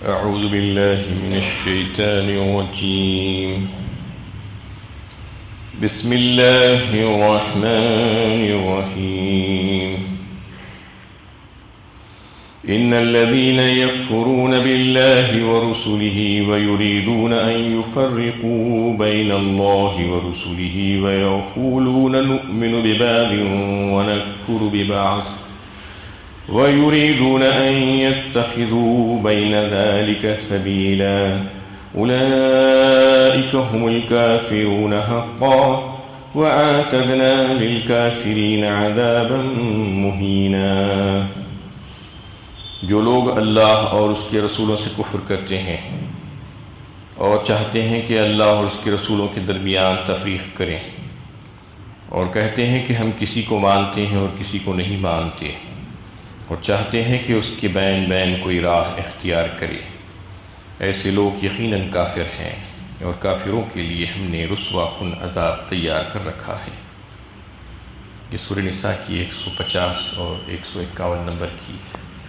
أعوذ بالله من الشيطان الرجيم. بسم الله الرحمن الرحيم. إن الذين يكفرون بالله ورسله ويريدون أن يفرقوا بين الله ورسله ويقولون نؤمن ببعض ونكفر ببعض ويريدون أن يتخذوا بين ذلك سبيلا أولئك هم الكافرون حقا وأعتدنا للكافرين عذابا مهينا. جو لوگ اللہ اور اس کے رسولوں سے کفر کرتے ہیں اور چاہتے ہیں کہ اللہ اور اس کے رسولوں کے درمیان تفریق کریں اور کہتے ہیں کہ ہم کسی کو مانتے ہیں اور کسی کو نہیں مانتے اور چاہتے ہیں کہ اس کے بین کوئی راہ اختیار کرے، ایسے لوگ یقیناً کافر ہیں اور کافروں کے لیے ہم نے رسوا کن عذاب تیار کر رکھا ہے. یہ سورہ نساء کی 150 اور 151 نمبر کی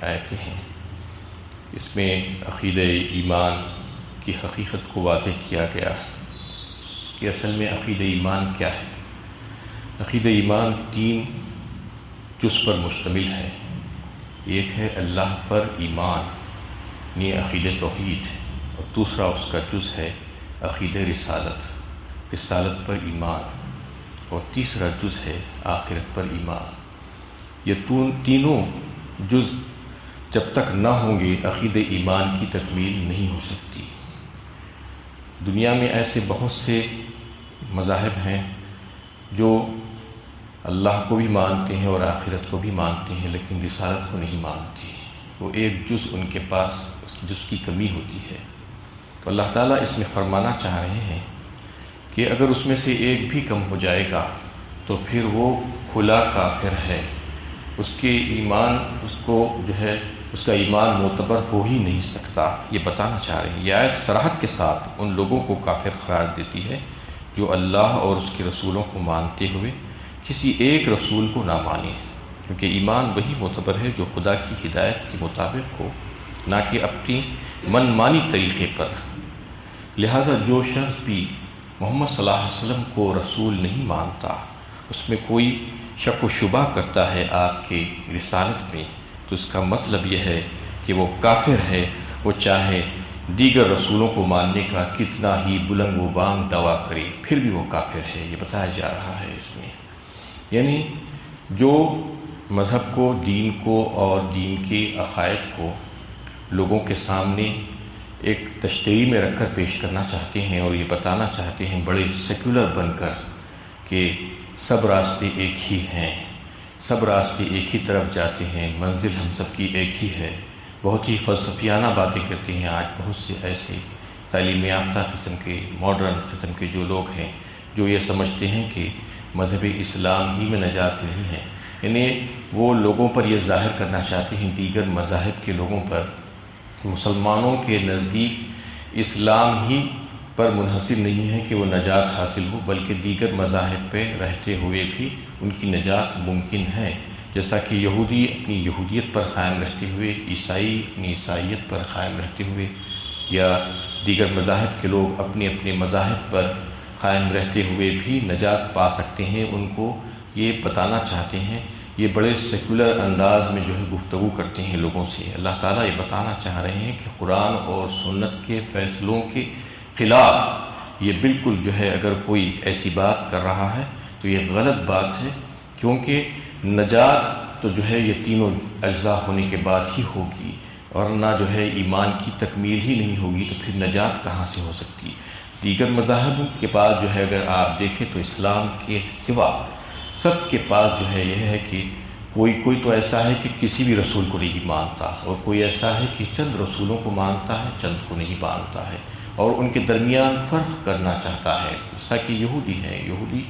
آیتیں ہیں. اس میں عقیدہ ایمان کی حقیقت کو واضح کیا گیا کہ اصل میں عقیدہ ایمان کیا ہے. عقیدہ ایمان 3 جز پر مشتمل ہے. ایک ہے اللہ پر ایمان، یعنی عقیدہ توحید، اور دوسرا اس کا جز ہے عقیدہ رسالت پر ایمان، اور تیسرا جز ہے آخرت پر ایمان. یہ تینوں جز جب تک نہ ہوں گے عقیدہ ایمان کی تکمیل نہیں ہو سکتی. دنیا میں ایسے بہت سے مذاہب ہیں جو اللہ کو بھی مانتے ہیں اور آخرت کو بھی مانتے ہیں لیکن رسالت کو نہیں مانتے. وہ ایک جز ان کے پاس جز کی کمی ہوتی ہے. تو اللہ تعالیٰ اس میں فرمانا چاہ رہے ہیں کہ اگر اس میں سے ایک بھی کم ہو جائے گا تو پھر وہ کھلا کافر ہے. اس کے ایمان اس کا ایمان معتبر ہو ہی نہیں سکتا. یہ بتانا چاہ رہے ہیں. یہ آیت صراحت کے ساتھ ان لوگوں کو کافر قرار دیتی ہے جو اللہ اور اس کے رسولوں کو مانتے ہوئے کسی ایک رسول کو نہ مانے، کیونکہ ایمان وہی معتبر ہے جو خدا کی ہدایت کے مطابق ہو، نہ کہ اپنی من مانی طریقے پر. لہذا جو شخص بھی محمد صلی اللہ علیہ وسلم کو رسول نہیں مانتا، اس میں کوئی شک و شبہ کرتا ہے آپ کے رسالت میں، تو اس کا مطلب یہ ہے کہ وہ کافر ہے. وہ چاہے دیگر رسولوں کو ماننے کا کتنا ہی بلند و بانگ دعویٰ کرے، پھر بھی وہ کافر ہے. یہ بتایا جا رہا ہے اس میں. یعنی جو مذہب کو، دین کو اور دین کے عقائد کو لوگوں کے سامنے ایک تشتری میں رکھ کر پیش کرنا چاہتے ہیں اور یہ بتانا چاہتے ہیں بڑے سیکولر بن کر کہ سب راستے ایک ہی ہیں، سب راستے ایک ہی طرف جاتے ہیں، منزل ہم سب کی ایک ہی ہے. بہت ہی فلسفیانہ باتیں کرتے ہیں. آج بہت سے ایسے تعلیم یافتہ قسم کے، ماڈرن قسم کے جو لوگ ہیں جو یہ سمجھتے ہیں کہ مذہب اسلام ہی میں نجات نہیں ہے. یعنی وہ لوگوں پر یہ ظاہر کرنا چاہتے ہیں، دیگر مذاہب کے لوگوں پر، مسلمانوں کے نزدیک اسلام ہی پر منحصر نہیں ہے کہ وہ نجات حاصل ہو، بلکہ دیگر مذاہب پہ رہتے ہوئے بھی ان کی نجات ممکن ہے. جیسا کہ یہودی اپنی یہودیت پر قائم رہتے ہوئے، عیسائی اپنی عیسائیت پر قائم رہتے ہوئے، یا دیگر مذاہب کے لوگ اپنے اپنے مذاہب پر قائم رہتے ہوئے بھی نجات پا سکتے ہیں. ان کو یہ بتانا چاہتے ہیں. یہ بڑے سیکولر انداز میں گفتگو کرتے ہیں لوگوں سے. اللہ تعالیٰ یہ بتانا چاہ رہے ہیں کہ قرآن اور سنت کے فیصلوں کے خلاف یہ بالکل اگر کوئی ایسی بات کر رہا ہے تو یہ غلط بات ہے، کیونکہ نجات تو یہ تینوں اجزاء ہونے کے بعد ہی ہوگی، ورنہ ایمان کی تکمیل ہی نہیں ہوگی تو پھر نجات کہاں سے ہو سکتی. دیگر مذاہب کے پاس اگر آپ دیکھیں تو اسلام کے سوا سب کے پاس یہ ہے کہ کوئی تو ایسا ہے کہ کسی بھی رسول کو نہیں مانتا، اور کوئی ایسا ہے کہ چند رسولوں کو مانتا ہے، چند کو نہیں مانتا ہے، اور ان کے درمیان فرق کرنا چاہتا ہے. جیسا کہ یہودی ہیں. یہودی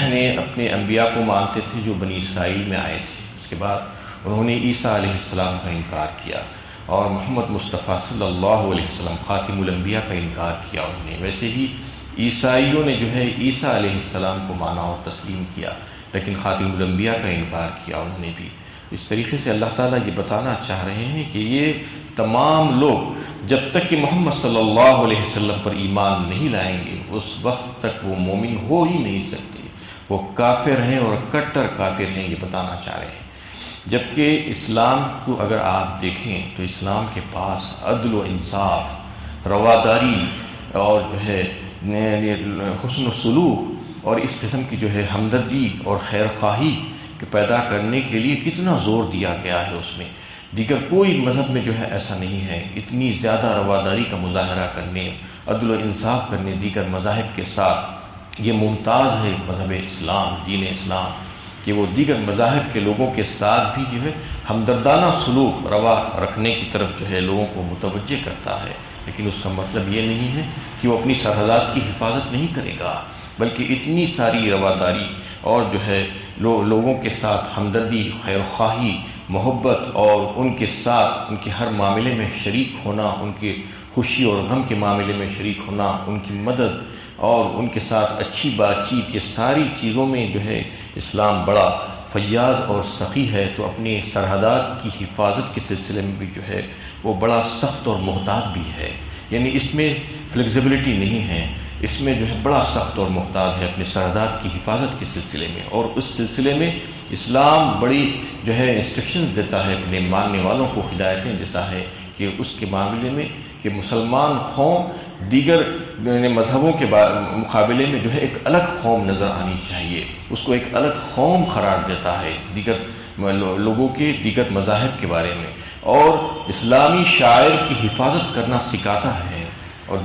نے اپنے انبیاء کو مانتے تھے جو بنی اسرائیل میں آئے تھے. اس کے بعد انہوں نے عیسیٰ علیہ السلام کا انکار کیا اور محمد مصطفیٰ صلی اللہ علیہ وسلم خاتم الانبیاء کا انکار کیا انہوں نے. ویسے ہی عیسائیوں نے عیسیٰ علیہ السلام کو مانا اور تسلیم کیا، لیکن خاتم الانبیاء کا انکار کیا انہوں نے بھی. اس طریقے سے اللہ تعالیٰ یہ بتانا چاہ رہے ہیں کہ یہ تمام لوگ جب تک کہ محمد صلی اللہ علیہ وسلم پر ایمان نہیں لائیں گے اس وقت تک وہ مومن ہو ہی نہیں سکتے، وہ کافر ہیں اور کٹر کافر ہیں، یہ بتانا چاہ رہے ہیں۔ جبکہ اسلام کو اگر آپ دیکھیں تو اسلام کے پاس عدل و انصاف، رواداری اور جو ہے حسن و سلوک اور اس قسم کی جو ہے ہمدردی اور خیر خواہی پیدا کرنے کے لیے کتنا زور دیا گیا ہے۔ اس میں دیگر کوئی مذہب میں جو ہے ایسا نہیں ہے، اتنی زیادہ رواداری کا مظاہرہ کرنے، عدل و انصاف کرنے دیگر مذاہب کے ساتھ۔ یہ ممتاز ہے مذہب اسلام، دین اسلام، کہ وہ دیگر مذاہب کے لوگوں کے ساتھ بھی جو ہے ہمدردانہ سلوک روا رکھنے کی طرف جو ہے لوگوں کو متوجہ کرتا ہے، لیکن اس کا مطلب یہ نہیں ہے کہ وہ اپنی سرحدات کی حفاظت نہیں کرے گا، بلکہ اتنی ساری رواداری اور جو ہے لوگوں کے ساتھ ہمدردی، خیر خواہی، محبت اور ان کے ساتھ ان کے ہر معاملے میں شریک ہونا، ان کے خوشی اور غم کے معاملے میں شریک ہونا، ان کی مدد اور ان کے ساتھ اچھی بات چیت، یہ ساری چیزوں میں جو ہے اسلام بڑا فیاض اور سخی ہے۔ تو اپنے سرحدات کی حفاظت کے سلسلے میں بھی جو ہے وہ بڑا سخت اور محتاط بھی ہے، یعنی اس میں فلیکسیبلٹی نہیں ہے، اس میں جو ہے بڑا سخت اور محتاط ہے اپنے سرحدات کی حفاظت کے سلسلے میں۔ اور اس سلسلے میں اسلام بڑی جو ہے انسٹرکشن دیتا ہے، اپنے ماننے والوں کو ہدایتیں دیتا ہے کہ اس کے معاملے میں کہ مسلمان قوم دیگر مذہبوں کے مقابلے میں جو ہے ایک الگ قوم نظر آنی چاہیے، اس کو ایک الگ قوم قرار دیتا ہے دیگر لوگوں کے، دیگر مذاہب کے بارے میں، اور اسلامی شاعر کی حفاظت کرنا سکھاتا ہے، اور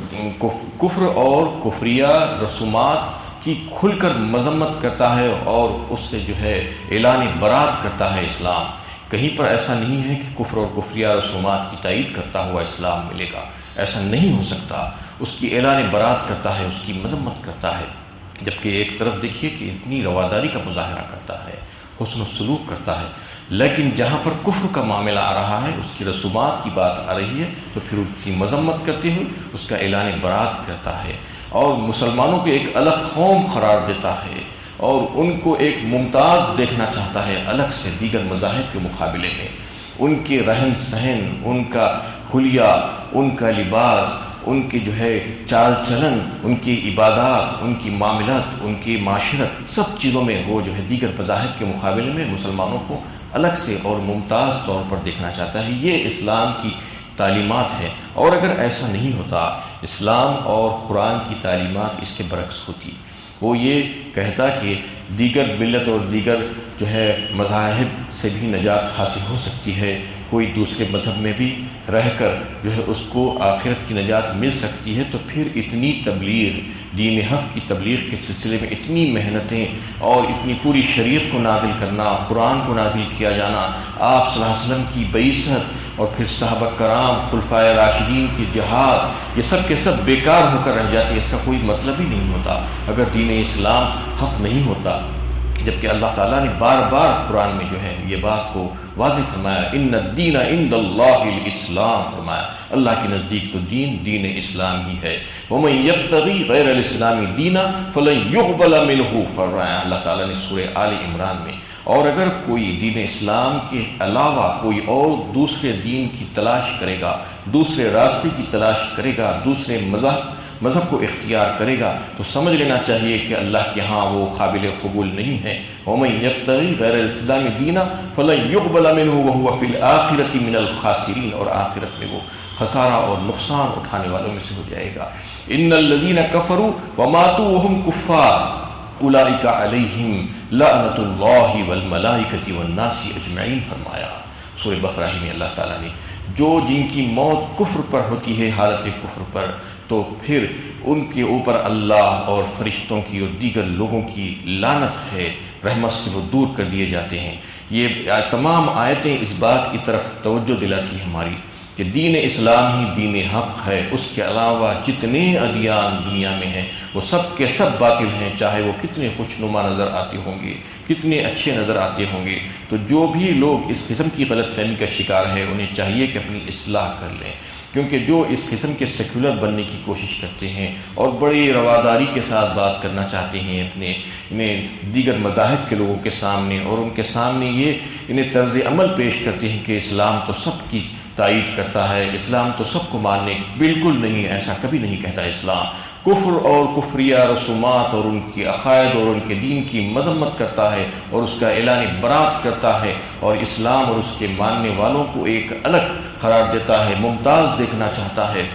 کفر اور کفریہ رسومات کی کھل کر مذمت کرتا ہے اور اس سے جو ہے اعلان برات کرتا ہے اسلام۔ کہیں پر ایسا نہیں ہے کہ کفر اور کفریہ رسومات کی تائید کرتا ہوا اسلام ملے گا، ایسا نہیں ہو سکتا۔ اس کی اعلان برات کرتا ہے، اس کی مذمت کرتا ہے، جبکہ ایک طرف دیکھیے کہ اتنی رواداری کا مظاہرہ کرتا ہے، حسن و سلوک کرتا ہے، لیکن جہاں پر کفر کا معاملہ آ رہا ہے، اس کی رسومات کی بات آ رہی ہے، تو پھر اس کی مذمت کرتے ہوئے اس کا اعلان برات کرتا ہے، اور مسلمانوں کو ایک الگ قوم قرار دیتا ہے، اور ان کو ایک ممتاز دیکھنا چاہتا ہے الگ سے دیگر مذاہب کے مقابلے میں۔ ان کے رہن سہن، ان کا حلیہ، ان کا لباس، ان کی جو ہے چال چلن، ان کی عبادات، ان کی معاملات، ان کی معاشرت، سب چیزوں میں وہ جو ہے دیگر مذاہب کے مقابلے میں مسلمانوں کو الگ سے اور ممتاز طور پر دیکھنا چاہتا ہے۔ یہ اسلام کی تعلیمات ہے، اور اگر ایسا نہیں ہوتا، اسلام اور قرآن کی تعلیمات اس کے برعکس ہوتی، وہ یہ کہتا کہ دیگر ملت اور دیگر جو ہے مذاہب سے بھی نجات حاصل ہو سکتی ہے، کوئی دوسرے مذہب میں بھی رہ کر جو ہے اس کو آخرت کی نجات مل سکتی ہے، تو پھر اتنی تبلیغ، دین حق کی تبلیغ کے سلسلے میں اتنی محنتیں اور اتنی پوری شریعت کو نازل کرنا، قرآن کو نازل کیا جانا، آپ صلی اللہ علیہ وسلم کی بعثت اور پھر صحابہ کرام، خلفائے راشدین کی جہاد، یہ سب کے سب بیکار ہو کر رہ جاتے ہیں، اس کا کوئی مطلب ہی نہیں ہوتا اگر دین اسلام حق نہیں ہوتا۔ جبکہ اللہ تعالیٰ نے بار بار قرآن میں جو ہے یہ بات کو واضح فرمایا، ان الدین عند اللہ الاسلام، فرمایا اللہ کے نزدیک تو دین اسلام ہی ہے، ومن یبتغی غیر الاسلام دینا فلن یقبل منہ، فرمایا اللہ تعالیٰ نے سورہ آل عمران میں۔ اور اگر کوئی دین اسلام کے علاوہ کوئی اور دوسرے دین کی تلاش کرے گا، دوسرے راستے کی تلاش کرے گا، دوسرے مذہب کو اختیار کرے گا، تو سمجھ لینا چاہیے کہ اللہ کے ہاں وہ قابل قبول نہیں ہے۔ وَمَن يَبْتَغِي غَيْرَ الْإِسْلَامِ دِينًا فَلَن يُقْبَلَ مِنْهُ وَهُوَ فِي الْآخِرَةِ مِنَ الْخَاسِرِينَ، اور آخرت میں وہ خسارہ اور نقصان اٹھانے والوں میں سے ہو جائے گا۔ إِنَّ الَّذِينَ كَفَرُوا وَمَاتُوا وَهُمْ كُفَّارٌ اولئک علیہم لعنت اللہ والملائکۃ والناس اجمعین، فرمایا سورہ بقرہ میں اللہ تعالیٰ نے، جن کی موت کفر پر ہوتی ہے، حالت کفر پر، تو پھر ان کے اوپر اللہ اور فرشتوں کی اور دیگر لوگوں کی لعنت ہے، رحمت سے وہ دور کر دیے جاتے ہیں۔ یہ تمام آیتیں اس بات کی طرف توجہ دلاتی ہیں ہماری کہ دین اسلام ہی دین حق ہے، اس کے علاوہ جتنے ادیان دنیا میں ہیں وہ سب کے سب باطل ہیں، چاہے وہ کتنے خوشنما نظر آتے ہوں گے، کتنے اچھے نظر آتے ہوں گے۔ تو جو بھی لوگ اس قسم کی غلط فہمی کا شکار ہے، انہیں چاہیے کہ اپنی اصلاح کر لیں، کیونکہ جو اس قسم کے سیکولر بننے کی کوشش کرتے ہیں اور بڑی رواداری کے ساتھ بات کرنا چاہتے ہیں انہیں دیگر مذاہب کے لوگوں کے سامنے، اور ان کے سامنے یہ انہیں طرز عمل پیش کرتے ہیں کہ اسلام تو سب کی تائید کرتا ہے۔ اسلام تو سب کو ماننے بالکل نہیں، ایسا کبھی نہیں کہتا اسلام۔ کفر اور کفریہ رسومات اور ان کی عقائد اور ان کے دین کی مذمت کرتا ہے اور اس کا اعلان برات کرتا ہے، اور اسلام اور اس کے ماننے والوں کو ایک الگ قرار دیتا ہے، ممتاز دیکھنا چاہتا ہے۔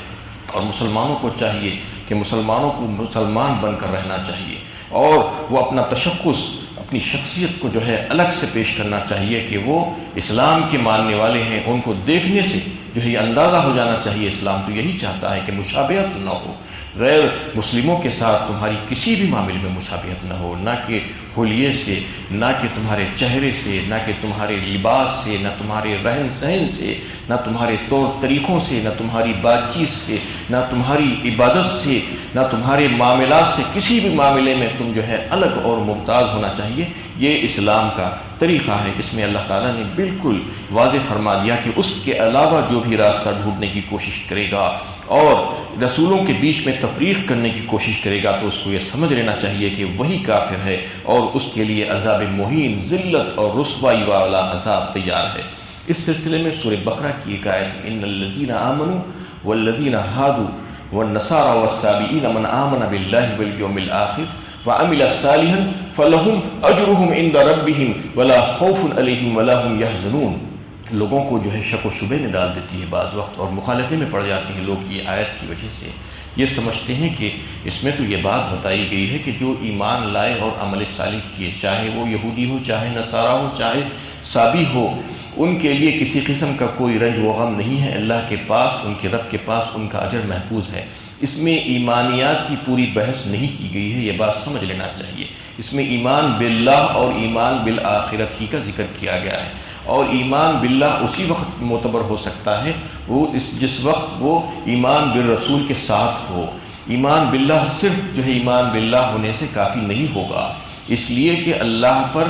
اور مسلمانوں کو چاہیے کہ مسلمانوں کو مسلمان بن کر رہنا چاہیے، اور وہ اپنا تشخص، اپنی شخصیت کو جو ہے الگ سے پیش کرنا چاہیے کہ وہ اسلام کے ماننے والے ہیں۔ ان کو دیکھنے سے جو ہے یہ اندازہ ہو جانا چاہیے، اسلام تو یہی چاہتا ہے کہ مشابہت نہ ہو، غیر مسلموں کے ساتھ تمہاری کسی بھی معاملے میں مشابہت نہ ہو، نہ کہ حلیے سے، نہ کہ تمہارے چہرے سے، نہ کہ تمہارے لباس سے، نہ تمہارے رہن سہن سے، نہ تمہارے طور طریقوں سے، نہ تمہاری بات چیت سے، نہ تمہاری عبادت سے، نہ تمہارے معاملات سے، کسی بھی معاملے میں تم جو ہے الگ اور ممتاز ہونا چاہیے۔ یہ اسلام کا طریقہ ہے۔ اس میں اللہ تعالیٰ نے بالکل واضح فرما دیا کہ اس کے علاوہ جو بھی راستہ ڈھونڈنے کی کوشش کرے گا اور رسولوں کے بیچ میں تفریق کرنے کی کوشش کرے گا تو اس کو یہ سمجھ لینا چاہیے کہ وہی کافر ہے، اور اس کے لیے عذاب مہین، ذلت اور رسوائی والا عذاب تیار ہے۔ اس سلسلے میں سورہ بقرہ کی ایک آیت ہے، ان الذین آمنوا والذین ہادوا والنصارى والسابئین من آمن باللہ والیوم الآخر وعمل صالحا فلهم اجرهم عند ربهم ولا خوف علیہم ولا هم يحزنون۔ لوگوں کو جو ہے شک و شبے میں ڈال دیتی ہے بعض وقت، اور مخالفے میں پڑ جاتے ہیں لوگ یہ آیت کی وجہ سے۔ یہ سمجھتے ہیں کہ اس میں تو یہ بات بتائی گئی ہے کہ جو ایمان لائے اور عمل صالح کیے، چاہے وہ یہودی ہو، چاہے نصارہ ہو، چاہے سابی ہو، ان کے لیے کسی قسم کا کوئی رنج و غم نہیں ہے، اللہ کے پاس، ان کے رب کے پاس ان کا اجر محفوظ ہے۔ اس میں ایمانیات کی پوری بحث نہیں کی گئی ہے، یہ بات سمجھ لینا چاہیے۔ اس میں ایمان باللہ اور ایمان بالآخرت ہی کا ذکر کیا گیا ہے، اور ایمان باللہ اسی وقت معتبر ہو سکتا ہے وہ جس وقت وہ ایمان بالرسول کے ساتھ ہو۔ ایمان باللہ صرف جو ہے ایمان باللہ ہونے سے کافی نہیں ہوگا، اس لیے کہ اللہ پر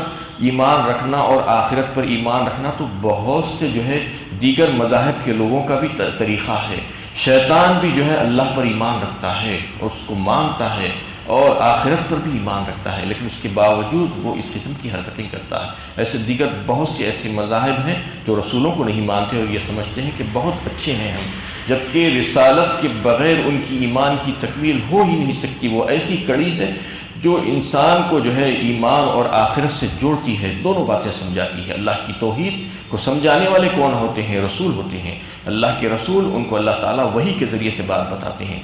ایمان رکھنا اور آخرت پر ایمان رکھنا تو بہت سے جو ہے دیگر مذاہب کے لوگوں کا بھی طریقہ ہے۔ شیطان بھی جو ہے اللہ پر ایمان رکھتا ہے اور اس کو مانتا ہے، اور آخرت پر بھی ایمان رکھتا ہے، لیکن اس کے باوجود وہ اس قسم کی حرکتیں کرتا ہے۔ ایسے دیگر بہت سے ایسے مذاہب ہیں جو رسولوں کو نہیں مانتے اور یہ سمجھتے ہیں کہ بہت اچھے ہیں ہم، جبکہ رسالت کے بغیر ان کی ایمان کی تکمیل ہو ہی نہیں سکتی۔ وہ ایسی کڑی ہے جو انسان کو جو ہے ایمان اور آخرت سے جوڑتی ہے، دونوں باتیں سمجھاتی ہے۔ اللہ کی توحید کو سمجھانے والے کون ہوتے ہیں؟ رسول ہوتے ہیں۔ اللہ کے رسول، ان کو اللہ تعالیٰ وحی کے ذریعے سے بات بتاتے ہیں،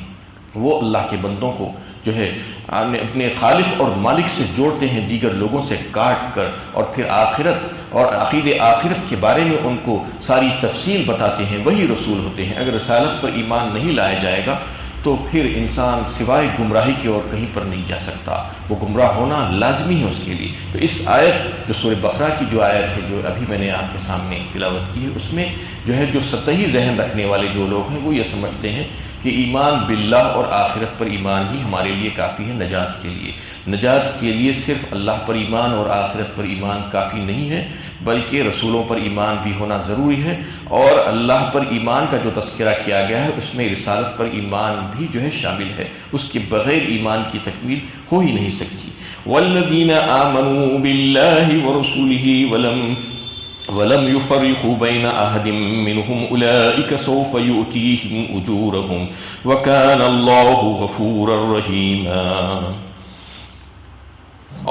وہ اللہ کے بندوں کو جو ہے اپنے خالق اور مالک سے جوڑتے ہیں دیگر لوگوں سے کاٹ کر، اور پھر آخرت اور عقید آخرت کے بارے میں ان کو ساری تفصیل بتاتے ہیں، وہی رسول ہوتے ہیں۔ اگر رسالت پر ایمان نہیں لایا جائے گا تو پھر انسان سوائے گمراہی کے اور کہیں پر نہیں جا سکتا، وہ گمراہ ہونا لازمی ہے اس کے لیے۔ تو اس آیت جو سورہ بقرہ کی جو آیت ہے جو ابھی میں نے آپ کے سامنے تلاوت کی ہے، اس میں جو ہے جو سطحی ذہن رکھنے والے جو لوگ ہیں وہ یہ سمجھتے ہیں کہ ایمان باللہ اور آخرت پر ایمان ہی ہمارے لیے کافی ہے نجات کے لیے۔ نجات کے لیے صرف اللہ پر ایمان اور آخرت پر ایمان کافی نہیں ہے، بلکہ رسولوں پر ایمان بھی ہونا ضروری ہے، اور اللہ پر ایمان کا جو تذکرہ کیا گیا ہے اس میں رسالت پر ایمان بھی جو ہے شامل ہے، اس کے بغیر ایمان کی تکمیل ہو ہی نہیں سکتی۔ والذین آمنوا باللہ ورسولہ ولم يفرقوا بين أحد منهم أولئك سوف يؤتيهم أجورهم وكان الله غفورا رحيما۔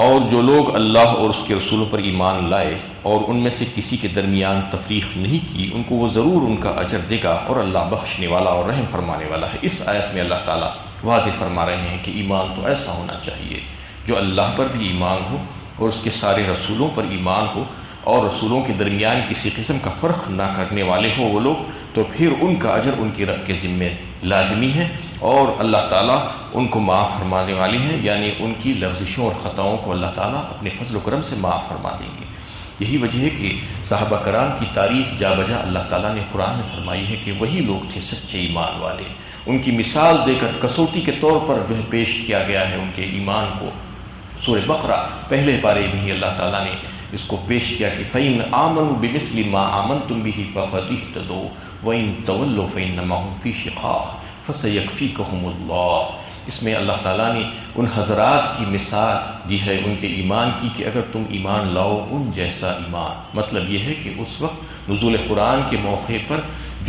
اور جو لوگ اللہ اور اس کے رسولوں پر ایمان لائے اور ان میں سے کسی کے درمیان تفریق نہیں کی، ان کو وہ ضرور ان کا اجر دے گا، اور اللہ بخشنے والا اور رحم فرمانے والا ہے۔ اس آیت میں اللہ تعالیٰ واضح فرما رہے ہیں کہ ایمان تو ایسا ہونا چاہیے جو اللہ پر بھی ایمان ہو اور اس کے سارے رسولوں پر ایمان ہو، اور رسولوں کے درمیان کسی قسم کا فرق نہ کرنے والے ہوں وہ لوگ، تو پھر ان کا اجر ان کے رب کے ذمے لازمی ہے، اور اللہ تعالیٰ ان کو معاف فرمانے والی ہیں، یعنی ان کی لفظشوں اور خطاؤں کو اللہ تعالیٰ اپنے فضل و کرم سے معاف فرما دیں گے۔ یہی وجہ ہے کہ صحابہ کرام کی تعریف جا بجا اللہ تعالیٰ نے قرآن میں فرمائی ہے کہ وہی لوگ تھے سچے ایمان والے۔ ان کی مثال دے کر کسوٹی کے طور پر جو ہے پیش کیا گیا ہے ان کے ایمان کو۔ سورہ بقرہ پہلے پارے میں ہی اللہ تعالیٰ نے اس کو پیش کیا کہ فَإِنْ آمَنُوا بِمِثْلِ مَا آمَنْتُمْ بِهِ فَقَدِ اهْتَدَوْا وَإِنْ تَوَلَّوْا فَإِنَّمَا هُمْ فِي شِقَاقٍ فَسَيَكْفِيكَهُمُ اللَّهُ۔ اس میں اللہ تعالیٰ نے ان حضرات کی مثال دی ہے ان کے ایمان کی کہ اگر تم ایمان لاؤ ان جیسا ایمان، مطلب یہ ہے کہ اس وقت نزول قرآن کے موقع پر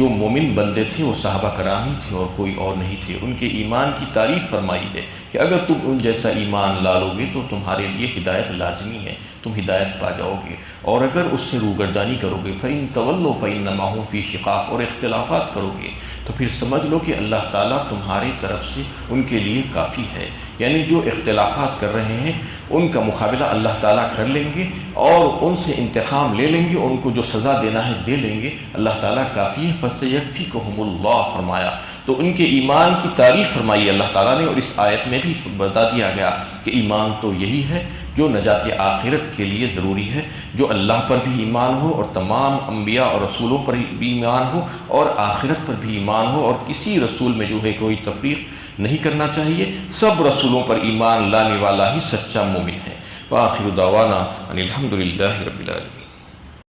جو مومن بندے تھے وہ صحابہ کرام ہی تھے اور کوئی اور نہیں تھے۔ ان کے ایمان کی تعریف فرمائی ہے کہ اگر تم ان جیسا ایمان لا لو گے تو تمہارے لیے ہدایت لازمی ہے، تم ہدایت پا جاؤ گے، اور اگر اس سے روگردانی کرو گے فَإِن تَوَلُّوا فَإِنَّمَا هُمْ فِي شِقَاقٍ، اور اختلافات کرو گے تو پھر سمجھ لو کہ اللہ تعالیٰ تمہاری طرف سے ان کے لیے کافی ہے۔ یعنی جو اختلافات کر رہے ہیں ان کا مقابلہ اللہ تعالیٰ کر لیں گے اور ان سے انتقام لے لیں گے، ان کو جو سزا دینا ہے دے لیں گے، اللہ تعالیٰ کافی ہے۔ فَسَيَكْفِيكَهُمُ اللَّهُ فرمایا، تو ان کے ایمان کی تعریف فرمائی اللہ تعالیٰ نے، اور اس آیت میں بھی بتا دیا گیا کہ ایمان تو یہی ہے جو نجات آخرت کے لیے ضروری ہے، جو اللہ پر بھی ایمان ہو اور تمام انبیاء اور رسولوں پر بھی ایمان ہو اور آخرت پر بھی ایمان ہو، اور کسی رسول میں جو ہے کوئی تفریق نہیں کرنا چاہیے، سب رسولوں پر ایمان لانے والا ہی سچا مومن ہے۔ وآخر دعوانا ان الحمد للہ رب العالمین۔